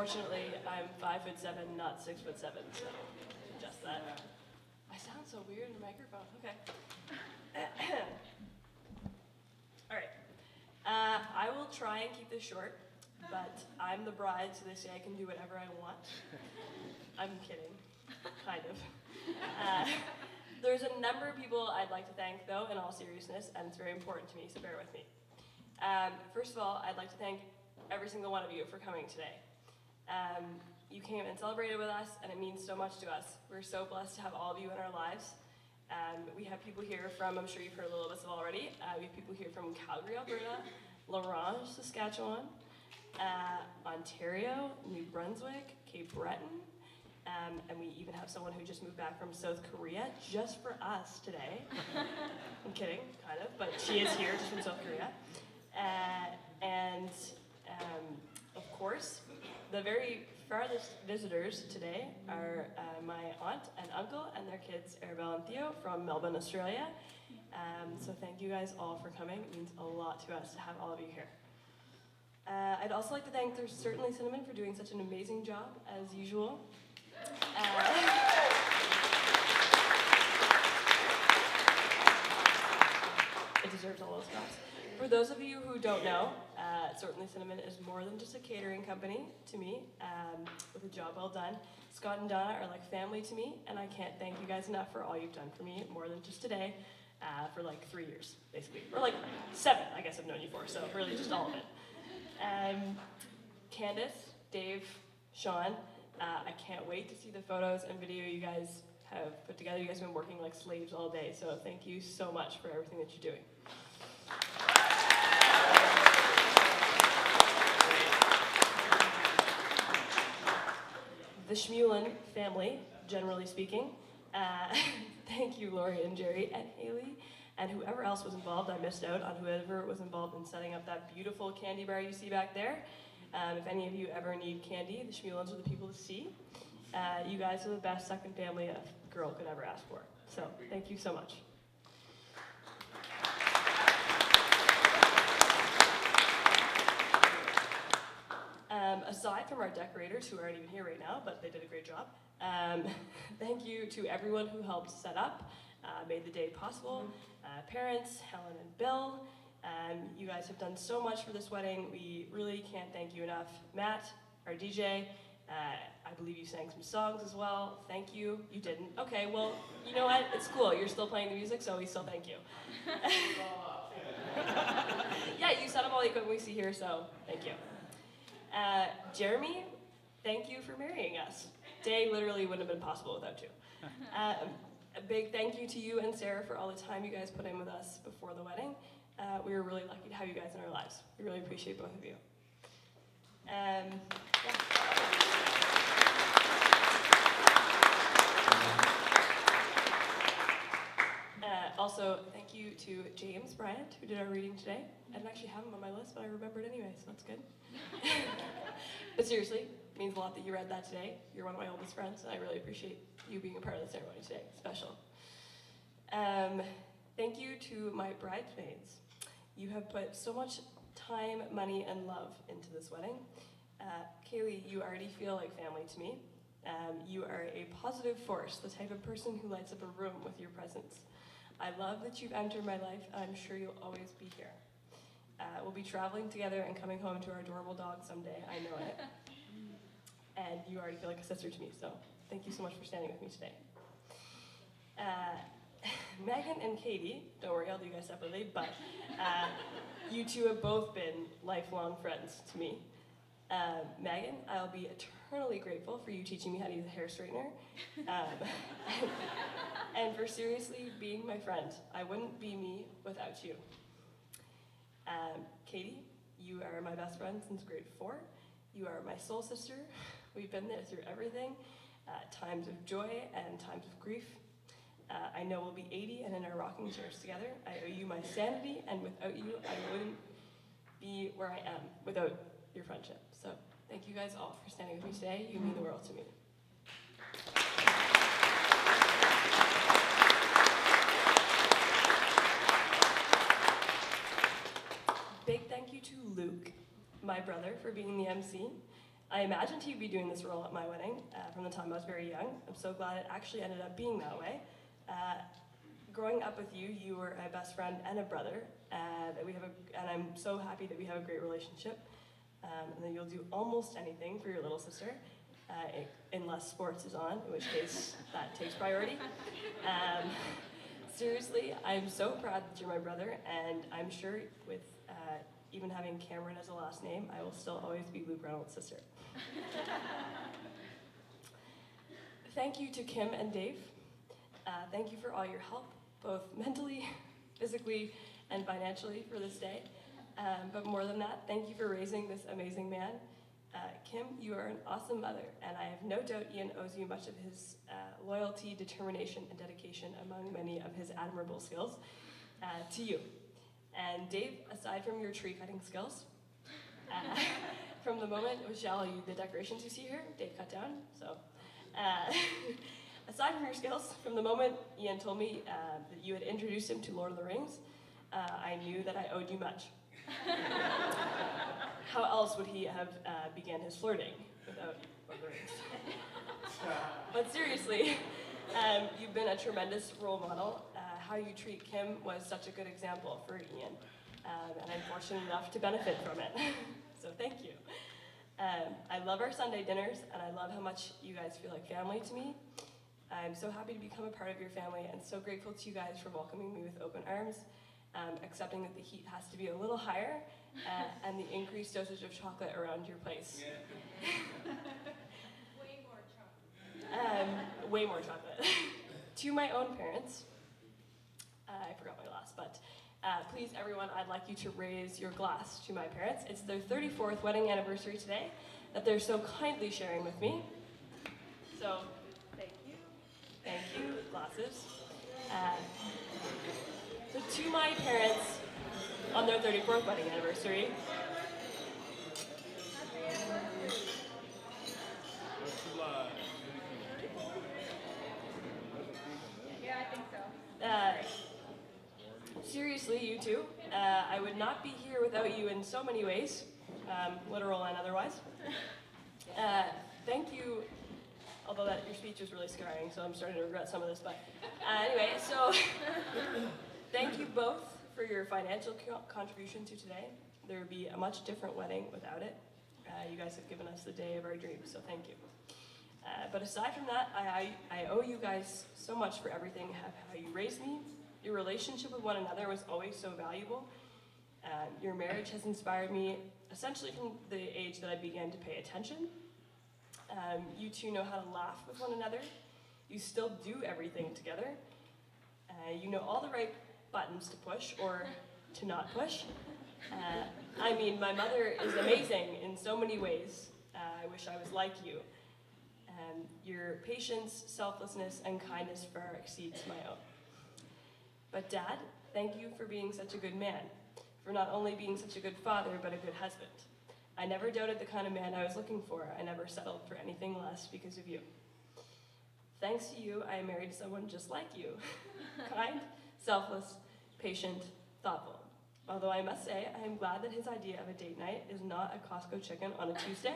Unfortunately, I'm 5'7", not 6'7", so just that. I sound so weird in the microphone. Okay. All right. I will try and keep this short, but I'm the bride, so they say I can do whatever I want. I'm kidding, kind of. There's a number of people I'd like to thank, though, in all seriousness, and it's very important to me, so bear with me. First of all, I'd like to thank every single one of you for coming today. You came and celebrated with us, and it means so much to us. We're so blessed to have all of you in our lives. We have people here from, I'm sure you've heard a little bit of already, we have people here from Calgary, Alberta, La Ronge, Saskatchewan, Ontario, New Brunswick, Cape Breton, and we even have someone who just moved back from South Korea just for us today. I'm kidding, kind of, but she is here just from South Korea. And of course, the very farthest visitors today are my aunt and uncle and their kids, Arabelle and Theo, from Melbourne, Australia. So thank you guys all for coming. It means a lot to us to have all of you here. I'd also like to thank There's Certainly Cinnamon for doing such an amazing job, as usual. It deserves all those props. For those of you who don't know, Certainly Cinnamon is more than just a catering company to me, with a job well done. Scott and Donna are like family to me, and I can't thank you guys enough for all you've done for me, more than just today, for like 3 years, basically. Or like 7, I guess I've known you for, so really just all of it. Candace, Dave, Sean, I can't wait to see the photos and video you guys have put together. You guys have been working like slaves all day, so thank you so much for everything that you're doing. The Schmulin family, generally speaking, thank you, Lori and Jerry and Haley, and whoever else was involved. I missed out on whoever was involved in setting up that beautiful candy bar you see back there. If any of you ever need candy, the Schmulins are the people to see. You guys are the best second family a girl could ever ask for. So thank you so much. Aside from our decorators, who aren't even here right now, but they did a great job, thank you to everyone who helped set up, made the day possible. Parents, Helen and Bill, you guys have done so much for this wedding. We really can't thank you enough. Matt, our DJ, I believe you sang some songs as well. Thank you. You didn't. Okay, well, you know what? It's cool. You're still playing the music, so we still thank you. Yeah, you set up all the equipment we see here, so thank you. Jeremy, thank you for marrying us. Day literally wouldn't have been possible without you. A big thank you to you and Sarah for all the time you guys put in with us before the wedding. We were really lucky to have you guys in our lives. We really appreciate both of you. Yeah. Also, thank you to James Bryant, who did our reading today. I didn't actually have him on my list, but I remembered anyway, so that's good. But seriously, it means a lot that you read that today. You're one of my oldest friends, and I really appreciate you being a part of the ceremony today. Special. Thank you to my bridesmaids. You have put so much time, money, and love into this wedding. Kaylee, you already feel like family to me. You are a positive force, the type of person who lights up a room with your presence. I love that you've entered my life, and I'm sure you'll always be here. We'll be traveling together and coming home to our adorable dog someday, I know it. And you already feel like a sister to me, so thank you so much for standing with me today. Megan and Katie, don't worry, I'll do you guys separately, but you two have both been lifelong friends to me. Megan, I'll be eternally grateful for you teaching me how to use a hair straightener. And for seriously being my friend. I wouldn't be me without you. Katie, you are my best friend since grade 4. You are my soul sister. We've been there through everything, times of joy and times of grief. I know we'll be 80 and in our rocking chairs together. I owe you my sanity, and without you, I wouldn't be where I am without your friendship. So thank you guys all for standing with me today. You mean the world to me. Big thank you to Luke, my brother, for being the MC. I imagined he'd be doing this role at my wedding from the time I was very young. I'm so glad it actually ended up being that way. Growing up with you, you were a best friend and a brother, and I'm so happy that we have a great relationship. And that you'll do almost anything for your little sister, unless sports is on, in which case that takes priority. Seriously, I'm so proud that you're my brother, and I'm sure with even having Cameron as a last name, I will still always be Luke Reynolds' sister. Thank you to Kim and Dave. Thank you for all your help, both mentally, physically, and financially for this day. But more than that, thank you for raising this amazing man. Kim, you are an awesome mother, and I have no doubt Ian owes you much of his loyalty, determination, and dedication, among many of his admirable skills, to you. And Dave, aside from your tree cutting skills, from the moment, which I'll use the decorations you see here, Dave cut down, so. Aside from your skills, from the moment Ian told me that you had introduced him to Lord of the Rings, I knew that I owed you much. How else would he have began his flirting without Lord of the Rings? But seriously, you've been a tremendous role model. How you treat Kim was such a good example for Ian, and I'm fortunate enough to benefit from it. So thank you. I love our Sunday dinners, and I love how much you guys feel like family to me. I'm so happy to become a part of your family, and so grateful to you guys for welcoming me with open arms, accepting that the heat has to be a little higher, and the increased dosage of chocolate around your place. Way more chocolate. Way more chocolate. To my own parents, I forgot my glass, but please, everyone, I'd like you to raise your glass to my parents. It's their 34th wedding anniversary today that they're so kindly sharing with me. So, thank you. Thank you, glasses. So to my parents on their 34th wedding anniversary, Yeah, I think so. seriously, you two, I would not be here without you in so many ways, literal and otherwise. Thank you, although that your speech was really scarring, so I'm starting to regret some of this, but anyway, so thank you both for your financial contribution to today. There would be a much different wedding without it. You guys have given us the day of our dreams, so thank you. But aside from that, I owe you guys so much for everything, how you raised me. Your relationship with one another was always so valuable. Your marriage has inspired me essentially from the age that I began to pay attention. You two know how to laugh with one another. You still do everything together. You know all the right buttons to push or to not push. I mean, my mother is amazing in so many ways. I wish I was like you. Your patience, selflessness, and kindness far exceeds my own. But Dad, thank you for being such a good man, for not only being such a good father, but a good husband. I never doubted the kind of man I was looking for. I never settled for anything less because of you. Thanks to you, I am married to someone just like you. Kind, selfless, patient, thoughtful. Although I must say, I am glad that his idea of a date night is not a Costco chicken on a Tuesday.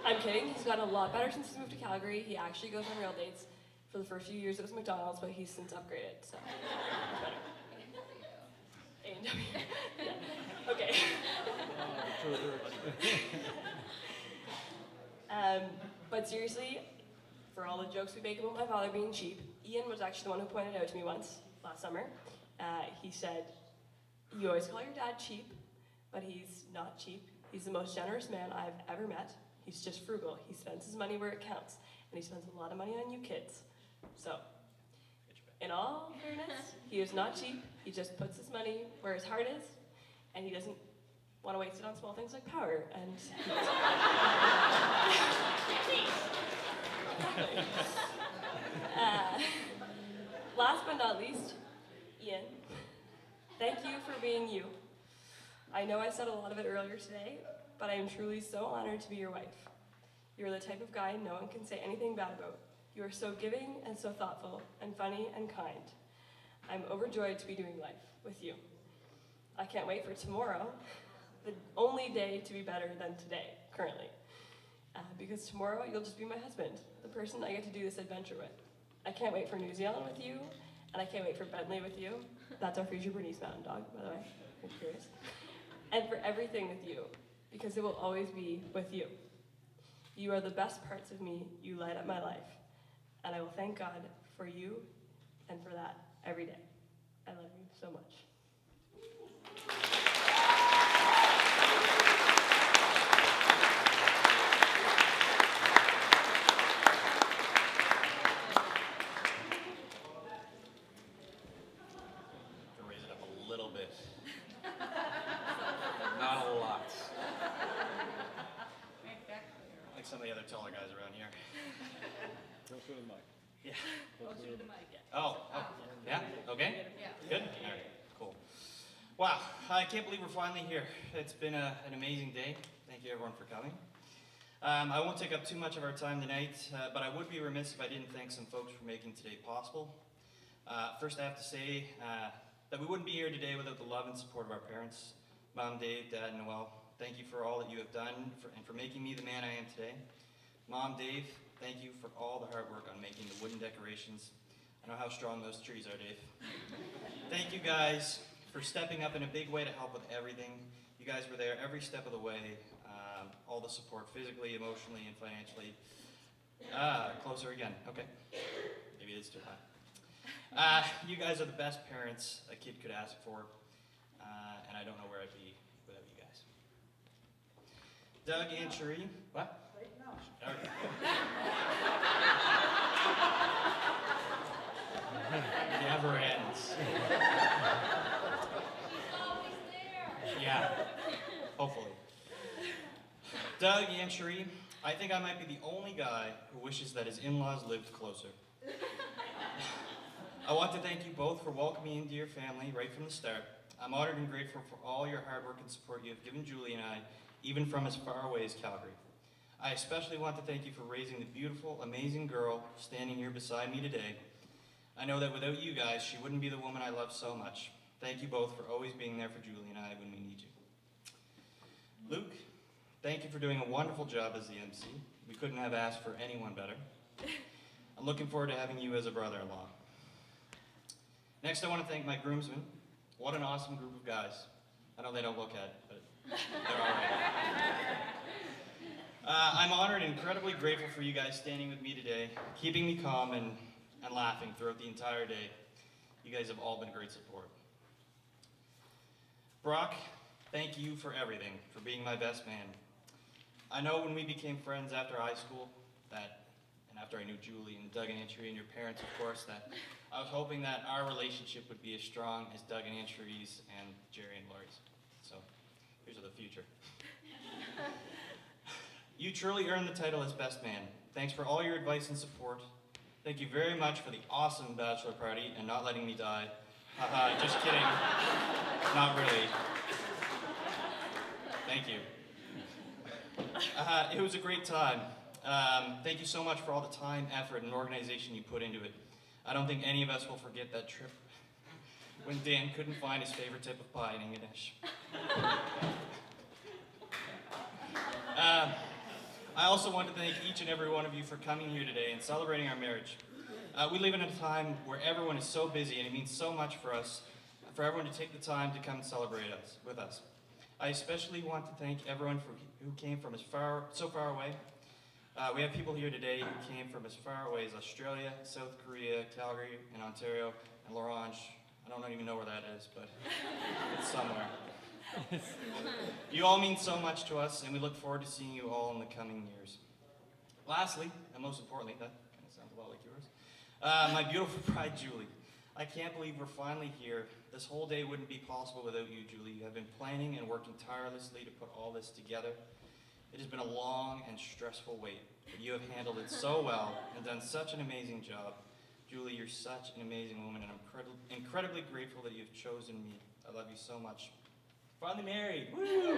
I'm kidding, he's gotten a lot better since he's moved to Calgary. He actually goes on real dates. For the first few years it was McDonald's, but he's since upgraded, so it's better. A&W. Yeah. Okay. But seriously, for all the jokes we make about my father being cheap, Ian was actually the one who pointed out to me once, last summer. He said, "You always call your dad cheap, but he's not cheap. He's the most generous man I've ever met. He's just frugal. He spends his money where it counts, and he spends a lot of money on you kids." So, in all fairness, he is not cheap. He just puts his money where his heart is, and he doesn't want to waste it on small things like power. And last but not least, Ian, thank you for being you. I know I said a lot of it earlier today, but I am truly so honored to be your wife. You're the type of guy no one can say anything bad about. You are so giving and so thoughtful and funny and kind. I'm overjoyed to be doing life with you. I can't wait for tomorrow, the only day to be better than today, currently. Because tomorrow you'll just be my husband, the person I get to do this adventure with. I can't wait for New Zealand with you, and I can't wait for Bentley with you. That's our future Bernese Mountain Dog, by the way, if you're curious. And for everything with you, because it will always be with you. You are the best parts of me, you light up my life, and I will thank God for you and for that every day. I love you so much. Raise it up a little bit. Not a lot. Like some of the other taller guys around here. Closer to the mic. Yeah. Closer to the mic. Oh, yeah? Okay? Yeah. Good? All right, cool. Wow, I can't believe we're finally here. It's been an amazing day. Thank you everyone for coming. I won't take up too much of our time tonight, but I would be remiss if I didn't thank some folks for making today possible. First, I have to say that we wouldn't be here today without the love and support of our parents, Mom, Dave, Dad, and Noel. Thank you for all that you have done and for making me the man I am today. Mom, Dave, thank you for all the hard work on making the wooden decorations. I know how strong those trees are, Dave. Thank you guys for stepping up in a big way to help with everything. You guys were there every step of the way. All the support physically, emotionally, and financially. Closer again. Okay. Maybe it's too high. You guys are the best parents a kid could ask for, and I don't know where I'd be without you guys. Doug and Cherie. What? Okay. Never ends. Yeah, hopefully. Doug and Cherie, I think I might be the only guy who wishes that his in-laws lived closer. I want to thank you both for welcoming me into your family right from the start. I'm honored and grateful for all your hard work and support you have given Julie and I, even from as far away as Calgary. I especially want to thank you for raising the beautiful, amazing girl standing here beside me today. I know that without you guys, she wouldn't be the woman I love so much. Thank you both for always being there for Julie and I when we need you. Luke, thank you for doing a wonderful job as the MC. We couldn't have asked for anyone better. I'm looking forward to having you as a brother-in-law. Next, I want to thank my groomsmen. What an awesome group of guys. I know they don't look at it, but they're all right. I'm honored and incredibly grateful for you guys standing with me today, keeping me calm and laughing throughout the entire day. You guys have all been great support. Brock, thank you for everything, for being my best man. I know when we became friends after high school, and after I knew Julie and Doug and Cherie and your parents, of course, that I was hoping that our relationship would be as strong as Doug and Cherie's and Jerry and Lori's. So, here's to the future. You truly earned the title as best man. Thanks for all your advice and support. Thank you very much for the awesome bachelor party and not letting me die. Haha, just kidding. Not really. Thank you. It was a great time. Thank you so much for all the time, effort, and organization you put into it. I don't think any of us will forget that trip when Dan couldn't find his favorite type of pie in English. I also want to thank each and every one of you for coming here today and celebrating our marriage. We live in a time where everyone is so busy, and it means so much for us, for everyone to take the time to come and celebrate with us. I especially want to thank everyone who came from so far away. We have people here today who came from as far away as Australia, South Korea, Calgary, and Ontario, and L'Orange. I don't even know where that is, but it's somewhere. You all mean so much to us, and we look forward to seeing you all in the coming years. Lastly, and most importantly, that kind of sounds a lot like yours, my beautiful bride, Julie. I can't believe we're finally here. This whole day wouldn't be possible without you, Julie. You have been planning and working tirelessly to put all this together. It has been a long and stressful wait, but you have handled it so well and done such an amazing job. Julie, you're such an amazing woman, and I'm incredibly grateful that you've chosen me. I love you so much. Finally married. Woo!